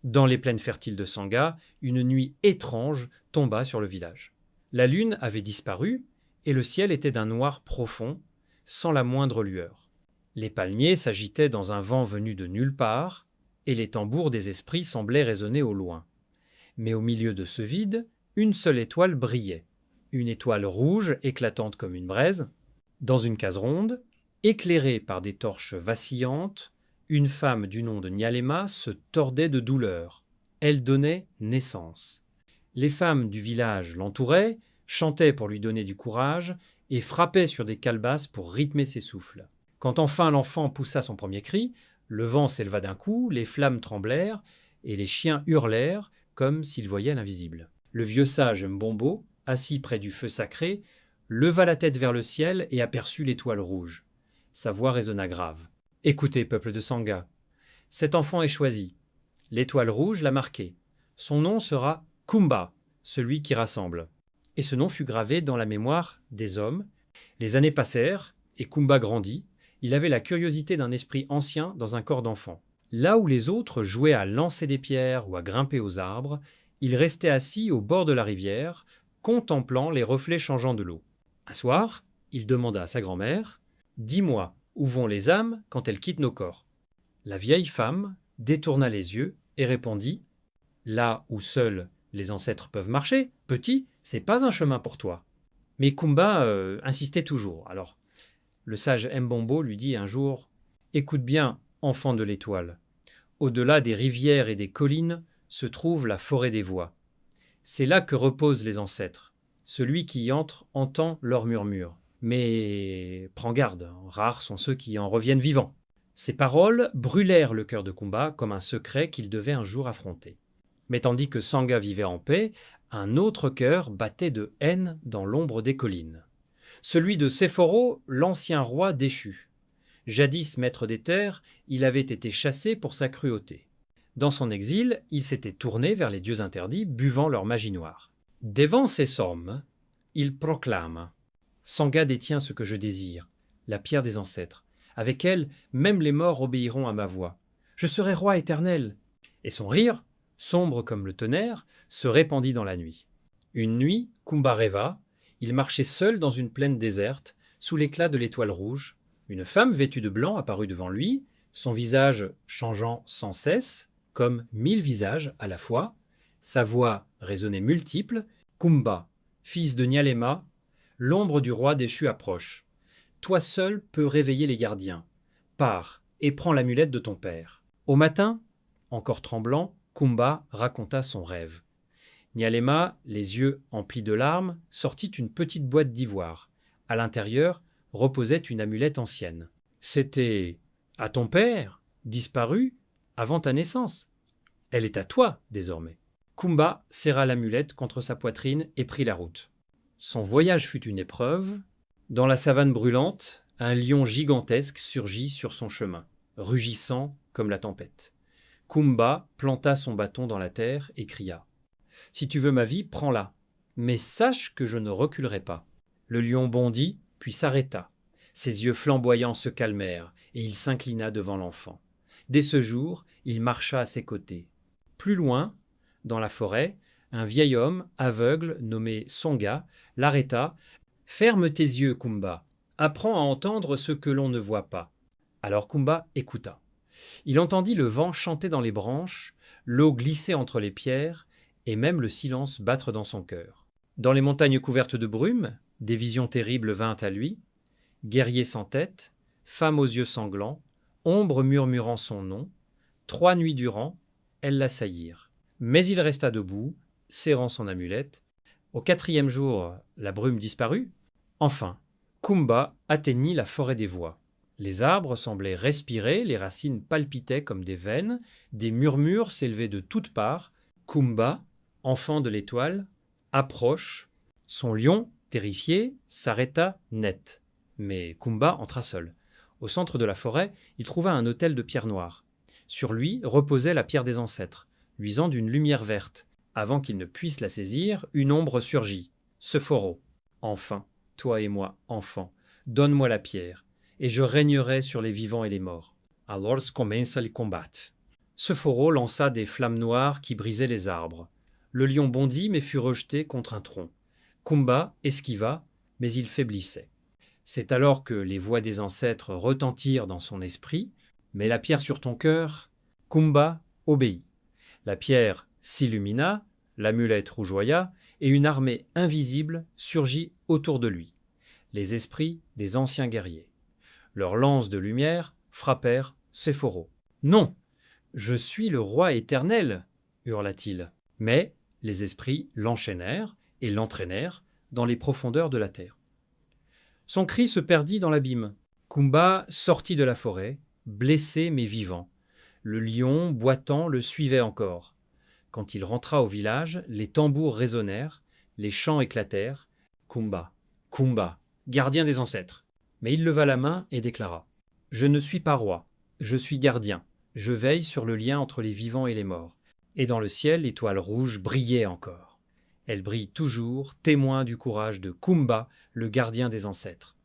Dans les plaines fertiles de Sangha, une nuit étrange tomba sur le village. La lune avait disparu et le ciel était d'un noir profond, sans la moindre lueur. Les palmiers s'agitaient dans un vent venu de nulle part, et les tambours des esprits semblaient résonner au loin. Mais au milieu de ce vide, une seule étoile brillait, une étoile rouge éclatante comme une braise. Dans une case ronde, éclairée par des torches vacillantes, une femme du nom de Nyalema se tordait de douleur. Elle donnait naissance. Les femmes du village l'entouraient, chantaient pour lui donner du courage et frappaient sur des calebasses pour rythmer ses souffles. Quand enfin l'enfant poussa son premier cri, le vent s'éleva d'un coup, les flammes tremblèrent et les chiens hurlèrent comme s'ils voyaient l'invisible. Le vieux sage Mbombo, assis près du feu sacré, leva la tête vers le ciel et aperçut l'étoile rouge. Sa voix résonna grave. « Écoutez, peuple de Sangha, cet enfant est choisi. L'étoile rouge l'a marqué. Son nom sera Kumba, celui qui rassemble. » Et ce nom fut gravé dans la mémoire des hommes. Les années passèrent, et Kumba grandit. Il avait la curiosité d'un esprit ancien dans un corps d'enfant. Là où les autres jouaient à lancer des pierres ou à grimper aux arbres, il restait assis au bord de la rivière, contemplant les reflets changeants de l'eau. Un soir, il demanda à sa grand-mère « Dis-moi, où vont les âmes quand elles quittent nos corps ?» La vieille femme détourna les yeux et répondit « Là où seuls les ancêtres peuvent marcher, petit, c'est pas un chemin pour toi. » Mais Kumba insistait toujours. Alors, le sage Mbombo lui dit un jour « Écoute bien, enfant de l'étoile. Au-delà des rivières et des collines se trouve la forêt des voix. C'est là que reposent les ancêtres. Celui qui y entre entend leurs murmures. Mais prends garde, rares sont ceux qui en reviennent vivants. » Ces paroles brûlèrent le cœur de Kumba comme un secret qu'il devait un jour affronter. Mais tandis que Sangha vivait en paix, un autre cœur battait de haine dans l'ombre des collines. Celui de Séphoro, l'ancien roi déchu. Jadis maître des terres, il avait été chassé pour sa cruauté. Dans son exil, il s'était tourné vers les dieux interdits, buvant leur magie noire. Devant ces sommes, il proclame « Sangha détient ce que je désire, la pierre des ancêtres. Avec elle, même les morts obéiront à ma voix. Je serai roi éternel. » Et son rire, sombre comme le tonnerre, se répandit dans la nuit. Une nuit, Kumba rêva. Il marchait seul dans une plaine déserte, sous l'éclat de l'étoile rouge. Une femme vêtue de blanc apparut devant lui, son visage changeant sans cesse, comme 1000 visages à la fois. Sa voix résonnait multiple. « Kumba, fils de Nyalema, l'ombre du roi déchu approche. Toi seul peux réveiller les gardiens. Pars et prends l'amulette de ton père. » Au matin, encore tremblant, Kumba raconta son rêve. Nyalema, les yeux emplis de larmes, sortit une petite boîte d'ivoire. À l'intérieur reposait une amulette ancienne. C'était à ton père, disparu avant ta naissance. Elle est à toi désormais. Kumba serra l'amulette contre sa poitrine et prit la route. Son voyage fut une épreuve. Dans la savane brûlante, un lion gigantesque surgit sur son chemin, rugissant comme la tempête. Kumba planta son bâton dans la terre et cria « Si tu veux ma vie, prends-la, mais sache que je ne reculerai pas. » Le lion bondit, puis s'arrêta. Ses yeux flamboyants se calmèrent et il s'inclina devant l'enfant. Dès ce jour, il marcha à ses côtés. Plus loin, dans la forêt, un vieil homme aveugle nommé Sangha l'arrêta. « Ferme tes yeux, Kumba. Apprends à entendre ce que l'on ne voit pas. » Alors Kumba écouta. Il entendit le vent chanter dans les branches, l'eau glisser entre les pierres, et même le silence battre dans son cœur. Dans les montagnes couvertes de brume, des visions terribles vinrent à lui. Guerrier sans tête, femme aux yeux sanglants, ombre murmurant son nom, 3 nuits durant, elles l'assaillirent. Mais il resta debout, serrant son amulette. Au 4e jour, la brume disparut. Enfin, Kumba atteignit la forêt des voix. Les arbres semblaient respirer, les racines palpitaient comme des veines, des murmures s'élevaient de toutes parts. Kumba, enfant de l'étoile, approche. Son lion, terrifié, s'arrêta net. Mais Kumba entra seul. Au centre de la forêt, il trouva un autel de pierre noire. Sur lui reposait la pierre des ancêtres, luisant d'une lumière verte. Avant qu'il ne puisse la saisir, une ombre surgit. Séphoro. Enfin, toi et moi, enfant, donne-moi la pierre, et je régnerai sur les vivants et les morts. Alors commença le combat. Sephoro lança des flammes noires qui brisaient les arbres. Le lion bondit mais fut rejeté contre un tronc. Kumba esquiva, mais il faiblissait. C'est alors que les voix des ancêtres retentirent dans son esprit. « Mets la pierre sur ton cœur !» Kumba obéit. La pierre s'illumina, l'amulette rougeoya, et une armée invisible surgit autour de lui. Les esprits des anciens guerriers. Leurs lances de lumière frappèrent Sephoro. « Non, je suis le roi éternel !» hurla-t-il. Mais les esprits l'enchaînèrent et l'entraînèrent dans les profondeurs de la terre. Son cri se perdit dans l'abîme. Kumba sortit de la forêt, blessé mais vivant. Le lion, boitant, le suivait encore. Quand il rentra au village, les tambours résonnèrent, les chants éclatèrent. « Kumba, Kumba, gardien des ancêtres !» Mais il leva la main et déclara : « Je ne suis pas roi, je suis gardien. Je veille sur le lien entre les vivants et les morts. » Et dans le ciel, l'étoile rouge brillait encore. Elle brille toujours, témoin du courage de Kumba, le gardien des ancêtres.